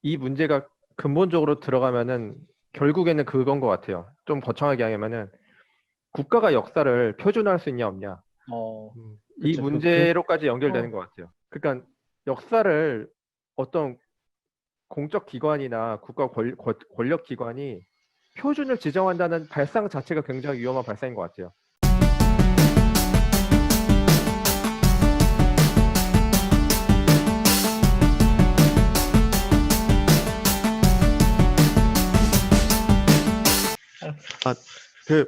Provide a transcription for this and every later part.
이 문제가 근본적으로 들어가면은 결국에는 그건 것 같아요. 좀 거창하게 하면은 국가가 역사를 표준화할 수 있냐 없냐. 어, 이 그쵸. 문제로까지 연결되는 것 같아요. 그러니까 역사를 어떤 공적 기관이나 국가 권력 기관이 표준을 지정한다는 발상 자체가 굉장히 위험한 발상인 것 같아요.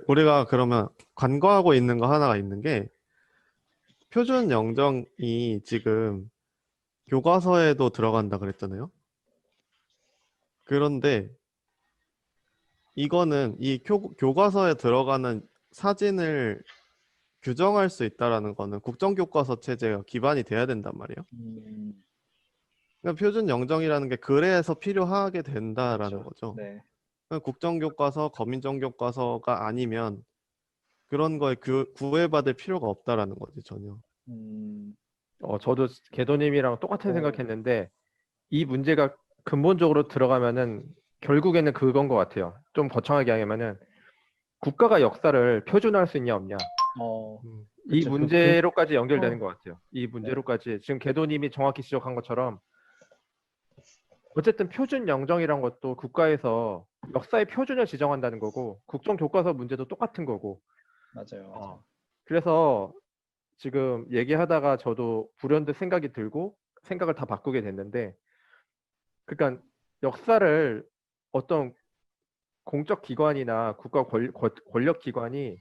우리가 그러면 간과하고 있는 거 하나가 있는 게 표준 영정이 지금 교과서에도 들어간다 그랬잖아요. 그런데 이거는 이 교과서에 들어가는 사진을 규정할 수 있다라는 거는 국정교과서 체제가 기반이 돼야 된단 말이에요. 그러니까 표준 영정이라는 게 그래서 필요하게 된다라는 그쵸. 거죠. 네. 그러니까 국정교과서, 거민정교과서가 아니면 그런 거에 구애받을 필요가 없다라는 거지 전혀. 음, 저도 개도님이랑 똑같은 오, 생각했는데 이 문제가 근본적으로 들어가면은 결국에는 그건 것 같아요. 좀 거창하게 하면은 국가가 역사를 표준화할 수 있냐 없냐. 이 그쵸. 문제로까지 연결되는 것 같아요. 이 네. 문제로까지 지금 개도님이 정확히 지적한 것처럼 어쨌든 표준 영정이란 것도 국가에서 역사의 표준을 지정한다는 거고 국정교과서 문제도 똑같은 거고 맞아요, 맞아요. 그래서 지금 얘기하다가 저도 불현듯 생각이 들고 생각을 다 바꾸게 됐는데 그러니까 역사를 어떤 공적 기관이나 국가 권력 기관이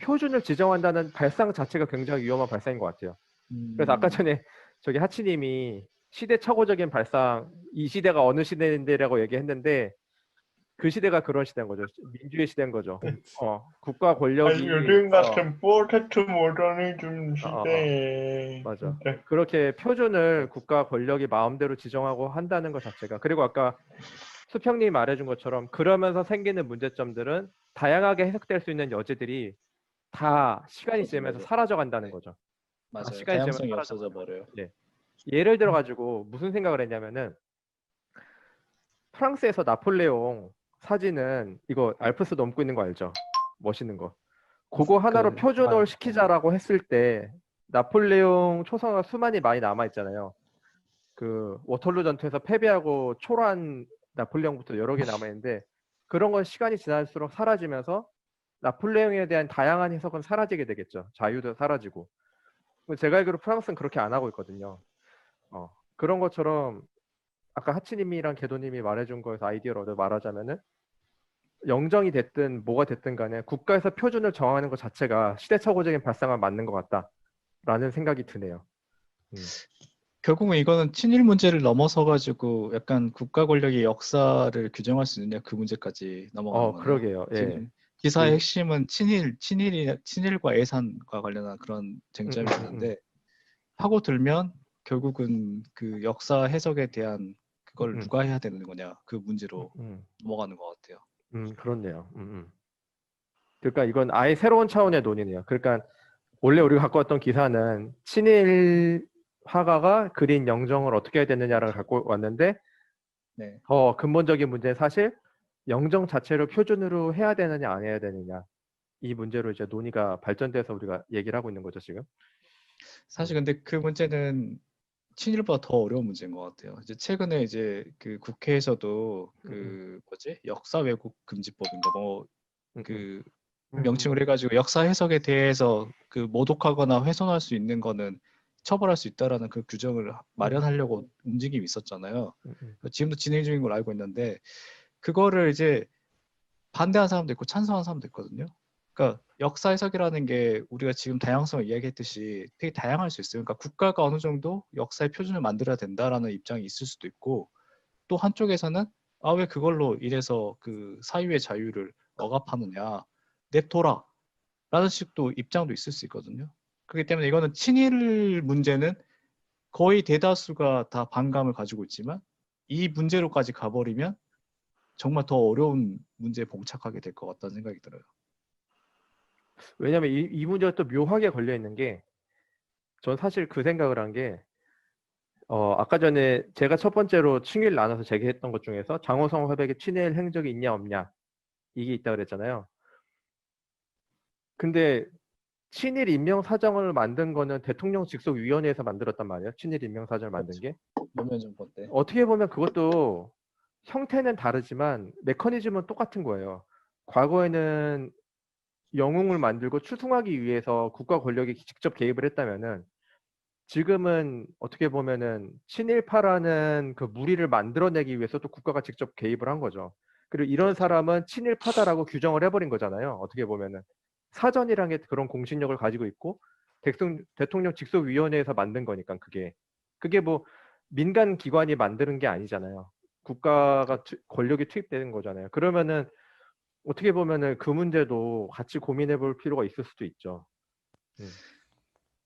표준을 지정한다는 발상 자체가 굉장히 위험한 발상인 것 같아요. 그래서 아까 전에 저기 하치님이 시대착오적인 발상, 이 시대가 어느 시대인데라고 얘기했는데 그 시대가 그런 시대인 거죠. 민주의 시대인 거죠. 국가 권력이 요즘 같은 프로젝트 모더니즘 어, 시대에 맞아. 진짜 그렇게 표준을 국가 권력이 마음대로 지정하고 한다는 것 자체가 그리고 아까 수평님이 말해준 것처럼 그러면서 생기는 문제점들은 다양하게 해석될 수 있는 여지들이 다 시간이 지나면서 없어져버려. 사라져 간다는 네, 거죠. 다 맞아요. 시간이 지나면서 다양성이 사라져 없어져 가는 거죠. 버려요. 예. 예를 들어 가지고 무슨 생각을 했냐면은 프랑스에서 나폴레옹 사진은 이거 알프스 넘고 있는 거 알죠? 멋있는 거. 그거 하나로 표준을 시키자라고 했을 때 나폴레옹 초상화가 수많이 많이 남아 있잖아요. 그 워털루 전투에서 패배하고 초라한 나폴레옹부터 여러 개 남아 있는데 그런 건 시간이 지날수록 사라지면서 나폴레옹에 대한 다양한 해석은 사라지게 되겠죠. 자유도 사라지고. 제가 알기로 프랑스는 그렇게 안 하고 있거든요. 그런 것처럼 아까 하치님이랑 개도님이 말해준 거에서 아이디어를 얻어 말하자면은 영정이 됐든 뭐가 됐든 간에 국가에서 표준을 정하는 것 자체가 시대착오적인 발상과 맞는 것 같다라는 생각이 드네요. 결국은 이거는 친일 문제를 넘어서 가지고 약간 국가 권력의 역사를 규정할 수 있느냐 그 문제까지 넘어가는 거네요. 그러게요. 예. 지금 기사의 이- 핵심은 친일과 예산과 관련한 그런 쟁점이었는데 파고들면 결국은 그 역사 해석에 대한 그걸 누가 해야 되는 거냐 그 문제로 넘어가는 것 같아요. 그렇네요. 그러니까 이건 아예 새로운 차원의 논의네요. 그러니까 원래 우리가 갖고 왔던 기사는 친일 화가가 그린 영정을 어떻게 해야 되느냐를 갖고 왔는데 네. 더 근본적인 문제는 사실 영정 자체를 표준으로 해야 되느냐 안 해야 되느냐 이 문제로 이제 논의가 발전돼서 우리가 얘기를 하고 있는 거죠 지금. 사실 근데 그 문제는 친일보다 더 어려운 문제인 것 같아요. 이제 최근에 이제 그 국회에서도 그 뭐지 역사 왜곡 금지법인가 뭐 그 명칭을 해가지고 역사 해석에 대해서 그 모독하거나 훼손할 수 있는 거는 처벌할 수 있다라는 그 규정을 마련하려고 움직임이 있었잖아요. 지금도 진행 중인 걸 알고 있는데 그거를 이제 반대하는 사람도 있고 찬성하는 사람도 있거든요. 그러니까 역사 해석이라는 게 우리가 지금 다양성을 이야기했듯이 되게 다양할 수 있어요. 그러니까 국가가 어느 정도 역사의 표준을 만들어야 된다라는 입장이 있을 수도 있고 또 한쪽에서는 아, 왜 그걸로 이래서 그 사유의 자유를 억압하느냐 냅둬라 라는 식도 입장도 있을 수 있거든요. 그렇기 때문에 이거는 친일 문제는 거의 대다수가 다 반감을 가지고 있지만 이 문제로까지 가버리면 정말 더 어려운 문제에 봉착하게 될 것 같다는 생각이 들어요. 왜냐면 이 문제가 또 묘하게 걸려 있는 게 전 사실 그 생각을 한 게 아까 전에 제가 첫 번째로 칭의를 나눠서 제기했던 것 중에서 장호성 화백의 친일 행적이 있냐 없냐 이게 있다 그랬잖아요. 근데 친일 임명 사정을 만든 거는 대통령 직속위원회에서 만들었단 말이에요. 친일 임명 사정을 만든 게. 노무현 정권 때. 어떻게 보면 그것도 형태는 다르지만 메커니즘은 똑같은 거예요. 과거에는 영웅을 만들고 추승하기 위해서 국가 권력이 직접 개입을 했다면은 지금은 어떻게 보면은 친일파라는 그 무리를 만들어내기 위해서 또 국가가 직접 개입을 한 거죠. 그리고 이런 그렇죠. 사람은 친일파다라고 규정을 해버린 거잖아요. 어떻게 보면은 사전이란 게 그런 공신력을 가지고 있고 대통령 직속위원회에서 만든 거니까 그게 뭐 민간 기관이 만드는 게 아니잖아요. 국가가 권력이 투입되는 거잖아요. 그러면은 어떻게 보면은 그 문제도 같이 고민해 볼 필요가 있을 수도 있죠.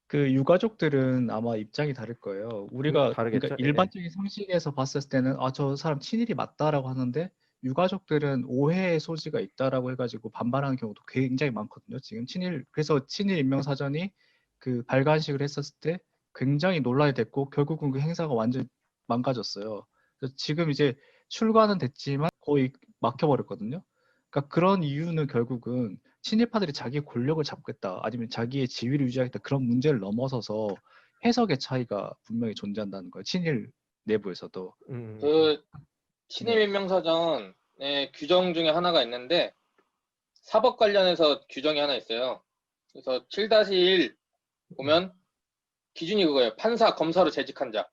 그 유가족들은 아마 입장이 다를 거예요. 우리가 그러니까 다르겠죠? 예, 예. 일반적인 상식에서 봤을 때는 저 사람 친일이 맞다라고 하는데 유가족들은 오해의 소지가 있다라고 해가지고 반발하는 경우도 굉장히 많거든요. 지금 그래서 친일 임명사전이 그 발간식을 했었을 때 굉장히 논란이 됐고 결국은 그 행사가 완전 망가졌어요. 그래서 지금 이제 출간은 됐지만 거의 막혀버렸거든요. 그러니까 그런 이유는 결국은 친일파들이 자기 권력을 잡겠다 아니면 자기의 지위를 유지하겠다 그런 문제를 넘어서서 해석의 차이가 분명히 존재한다는 거예요. 친일 내부에서도. 그 네. 친일임명사전의 규정 중에 하나가 있는데 사법 관련해서 규정이 하나 있어요. 그래서 7-1 보면 기준이 그거예요. 판사, 검사로 재직한 자.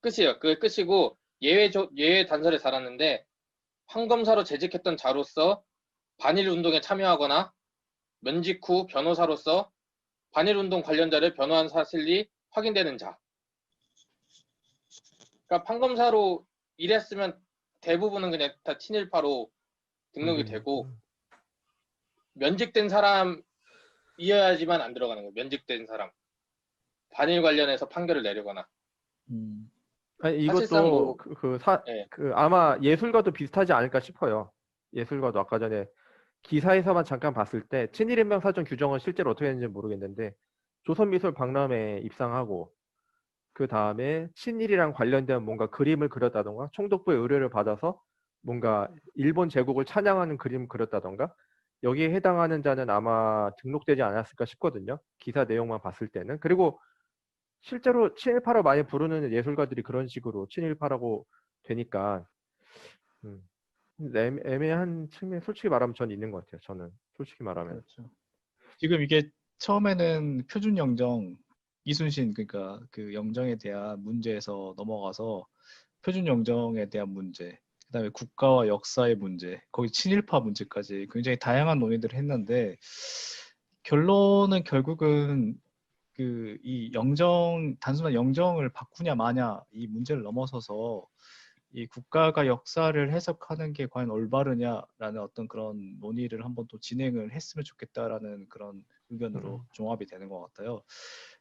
끝이에요. 그게 끝이고 예외 단설에 달았는데 판검사로 재직했던 자로서 반일 운동에 참여하거나 면직 후 변호사로서 반일 운동 관련자를 변호한 사실이 확인되는 자. 그러니까 판검사로 일했으면 대부분은 그냥 다 친일파로 등록이 되고 면직된 사람이어야지만 안 들어가는 거예요. 면직된 사람. 반일 관련해서 판결을 내리거나. 아니, 사실상 이것도 뭐 예. 아마 예술과도 비슷하지 않을까 싶어요. 예술과도 아까 전에 기사에서만 잠깐 봤을 때 친일인명사전 규정은 실제로 어떻게 되는지 모르겠는데 조선미술 박람회에 입상하고 그 다음에 친일이랑 관련된 뭔가 그림을 그렸다던가 총독부의 의뢰를 받아서 뭔가 일본 제국을 찬양하는 그림을 그렸다던가 여기에 해당하는 자는 아마 등록되지 않았을까 싶거든요. 기사 내용만 봤을 때는. 그리고 실제로 친일파로 많이 부르는 예술가들이 그런 식으로 친일파라고 되니까 애매한 측면 솔직히 말하면 전 있는 것 같아요. 저는 솔직히 말하면. 그렇죠. 지금 이게 처음에는 표준 영정 이순신 그러니까 그 영정에 대한 문제에서 넘어가서 표준 영정에 대한 문제, 그다음에 국가와 역사의 문제, 거기 친일파 문제까지 굉장히 다양한 논의들을 했는데 결론은 결국은 그 이 단순한 영정을 바꾸냐 마냐 이 문제를 넘어서서 이 국가가 역사를 해석하는 게 과연 올바르냐라는 어떤 그런 논의를 한번 또 진행을 했으면 좋겠다라는 그런 의견으로 종합이 되는 것 같아요.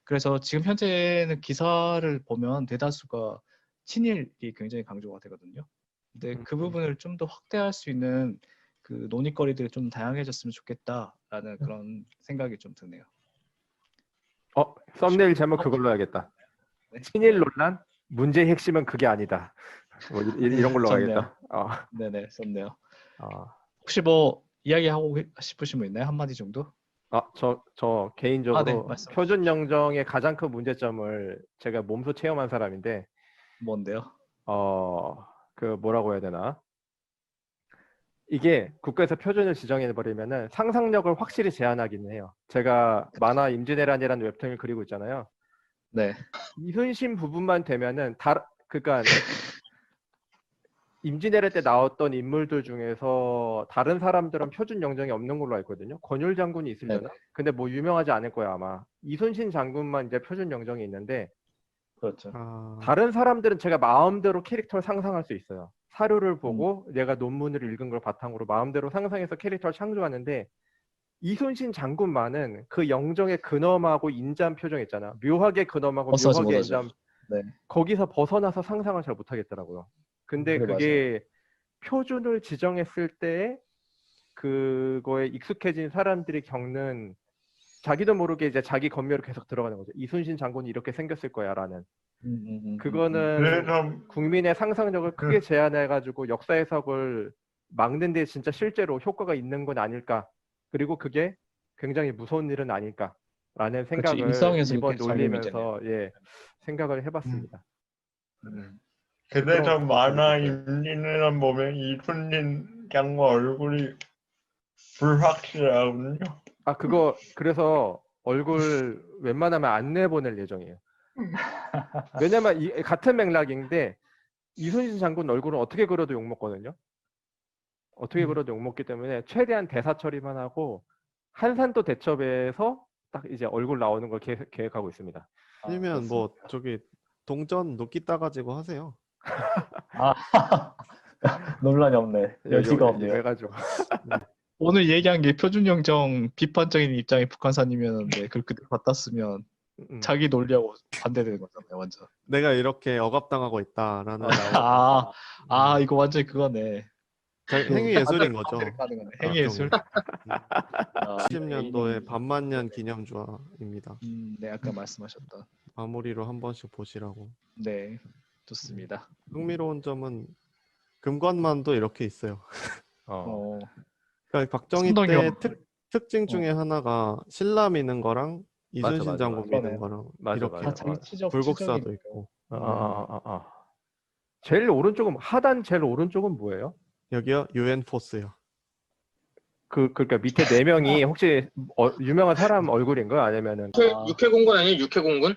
그래서 지금 현재는 기사를 보면 대다수가 친일이 굉장히 강조가 되거든요. 근데 그 부분을 좀 더 확대할 수 있는 그 논의거리들이 좀 다양해졌으면 좋겠다라는 그런 생각이 좀 드네요. 썸네일 제목 그걸로 해야겠다. 네. 친일 논란 문제의 핵심은 그게 아니다. 뭐 이런 걸로 좋네요. 가야겠다. 네네, 좋네요. 혹시 뭐 이야기하고 싶으신 분 있나요? 한마디 정도? 저 개인적으로 말씀하십시오. 표준 영정의 가장 큰 문제점을 제가 몸소 체험한 사람인데 뭔데요? 그 뭐라고 해야 되나? 이게 국가에서 표준을 지정해 버리면은 상상력을 확실히 제한하긴 해요. 제가 만화 임진왜란이라는 웹툰을 그리고 있잖아요. 네. 이순신 부분만 되면은 그러니까 임진왜란 때 나왔던 인물들 중에서 다른 사람들은 표준 영정이 없는 걸로 알고 있거든요. 권율 장군이 있으려나? 네네. 근데 뭐 유명하지 않을 거야 아마. 이순신 장군만 이제 표준 영정이 있는데 그렇죠. 다른 사람들은 제가 마음대로 캐릭터를 상상할 수 있어요. 사료를 보고 내가 논문을 읽은 걸 바탕으로 마음대로 상상해서 캐릭터를 창조하는데 이순신 장군만은 그 영정의 근엄하고 인자한 표정 있잖아. 묘하게 근엄하고 벗어나지 묘하게 못하죠. 인자한 네. 거기서 벗어나서 상상을 잘 못하겠더라고요. 근데 그래, 그게 표준을 지정했을 때 그거에 익숙해진 사람들이 겪는 자기도 모르게 이제 자기 검열을 계속 들어가는 거죠. 이순신 장군이 이렇게 생겼을 거야라는. 그거는 그래서 국민의 상상력을 크게 제한해가지고 역사 해석을 막는 데 진짜 실제로 효과가 있는 건 아닐까. 그리고 그게 굉장히 무서운 일은 아닐까라는 생각을 일상에서 이번 그렇게 작용이 논리면서 생각을 해봤습니다. 그래서 그런 만화 부분이 임진왜란 보면 이순신 장군 얼굴이 불확실하군요. 아 그거 그래서 얼굴 웬만하면 안 내보낼 예정이에요. 왜냐면 같은 맥락인데 이순신 장군 얼굴은 어떻게 그려도 욕먹거든요. 어떻게 그려도 욕먹기 때문에 최대한 대사 처리만 하고 한산도 대첩에서 딱 이제 얼굴 나오는 걸 계획하고 있습니다. 아니면 뭐 저기 동전 놓기 따가지고 하세요. 논란이 없네. 여지가 없네요. 해가지고 오늘 얘기한 게 표준영정 비판적인 입장의 북한산이었는데 그걸 그대로 갖다 쓰면 자기 논리하고 반대되는 거잖아요, 완전. 내가 이렇게 억압당하고 있다라는 이거 완전 그거네. 행위 예술인 거죠. 가는 거네. 행위 예술. 10년도에 반만년 기념주화입니다. 네, 아까 말씀하셨던. 마무리로 한 번씩 보시라고. 네, 좋습니다. 흥미로운 점은 금관만도 이렇게 있어요. 그러니까 박정희 때 선동형. 특징 중에 하나가 신라 미는 거랑 이순신 맞아. 장군 미는 거랑 맞아, 이렇게 맞아. 불국사도 있고. 제일 오른쪽은 하단 제일 오른쪽은 뭐예요? 여기요 UN 포스요. 그러니까 밑에 4명이 혹시 유명한 사람 얼굴인가요? 아니면은 육해공군 아니에요? 육해공군?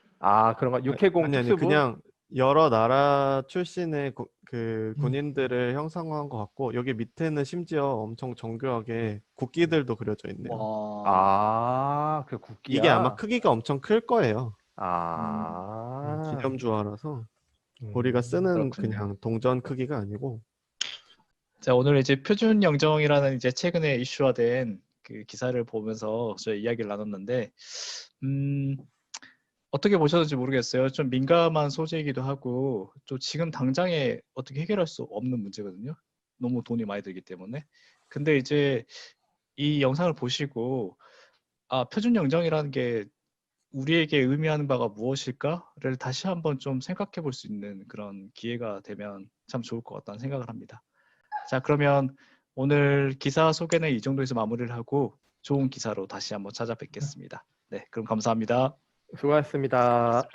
그런가? 육해공 아니 특수부? 그냥 여러 나라 출신의 그 군인들을 형상화한 것 같고 여기 밑에는 심지어 엄청 정교하게 국기들도 그려져 있네요. 그 국기야. 이게 아마 크기가 엄청 클 거예요. 기념주화라서 우리가 쓰는 그렇군요. 그냥 동전 크기가 아니고. 자, 오늘 이제 표준영정이라는 이제 최근에 이슈화된 그 기사를 보면서 저희 이야기를 나눴는데, 어떻게 보셨는지 모르겠어요. 좀 민감한 소재이기도 하고, 또 지금 당장에 어떻게 해결할 수 없는 문제거든요. 너무 돈이 많이 들기 때문에. 근데 이제 이 영상을 보시고, 표준영정이라는 게 우리에게 의미하는 바가 무엇일까를 다시 한번 좀 생각해 볼 수 있는 그런 기회가 되면 참 좋을 것 같다는 생각을 합니다. 자, 그러면 오늘 기사 소개는 이 정도에서 마무리를 하고 좋은 기사로 다시 한번 찾아뵙겠습니다. 네, 그럼 감사합니다. 수고하셨습니다.